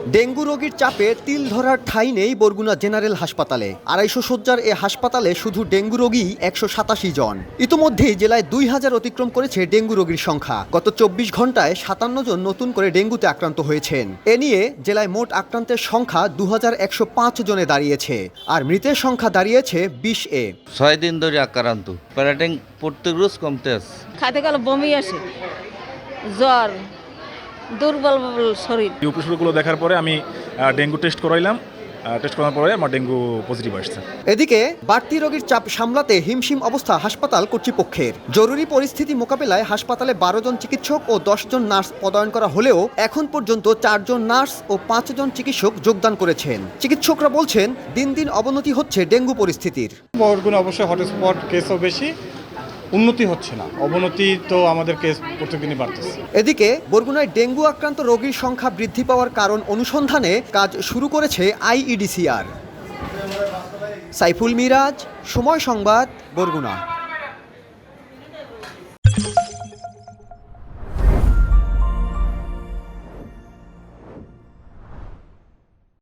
Dengue রোগীর চাপে তিল ধরার ঠাঁই নেই বরগুনা জেনারেল হাসপাতালে। 250 শয্যার এ হাসপাতালে শুধু ডেঙ্গু রোগী 187 জন। ইতোমধ্যেই জেলায় 2000 অতিক্রম করেছে ডেঙ্গু রোগীর সংখ্যা। গত 24 ঘন্টায় 57 জন নতুন করে ডেঙ্গুতে আক্রান্ত হয়েছেন। এ নিয়ে জেলায় মোট আক্রান্তের সংখ্যা 2105 জনে দাঁড়িয়েছে, আর মৃতের সংখ্যা দাঁড়িয়েছে 20-এ। 6 দিন ধরে আক্রান্ত, প্যারাটিং প্রত্যেক রোজ কমতে আছে। খাইতে গেলে বমি আসে, জ্বর, দুর্বল শরীর। এই উপসর্গগুলো দেখার পরে আমি ডেঙ্গু টেস্ট করাইলাম। টেস্ট করার পরে আমার ডেঙ্গু পজিটিভ আসছে। এদিকে বাড়তি রোগীর চাপ সামলাতে হিমশিম অবস্থা হাসপাতাল কর্তৃপক্ষের। জরুরি পরিস্থিতি মোকাবেলায় হাসপাতালে 12 জন চিকিৎসক ও 10 জন নার্স পদায়ন করা হলেও এখন পর্যন্ত 4 জন নার্স ও 5 জন চিকিৎসক যোগদান করেছেন। চিকিৎসকরা বলছেন, দিন দিন অবনতি হচ্ছে ডেঙ্গু পরিস্থিতির। বরগুনা অবশ্যই হটস্পট, কেসও বেশি, উন্নতি হচ্ছে না, অবনতি তো আমাদের কেস প্রত্যেকদিনই বাড়তেছে। এদিকে বরগুনায় ডেঙ্গু আক্রান্ত রোগীর সংখ্যা বৃদ্ধি পাওয়ার কারণ অনুসন্ধানে কাজ শুরু করেছে আইইডিসিআর। সাইফুল মিরাজ, সময় সংবাদ, বরগুনা।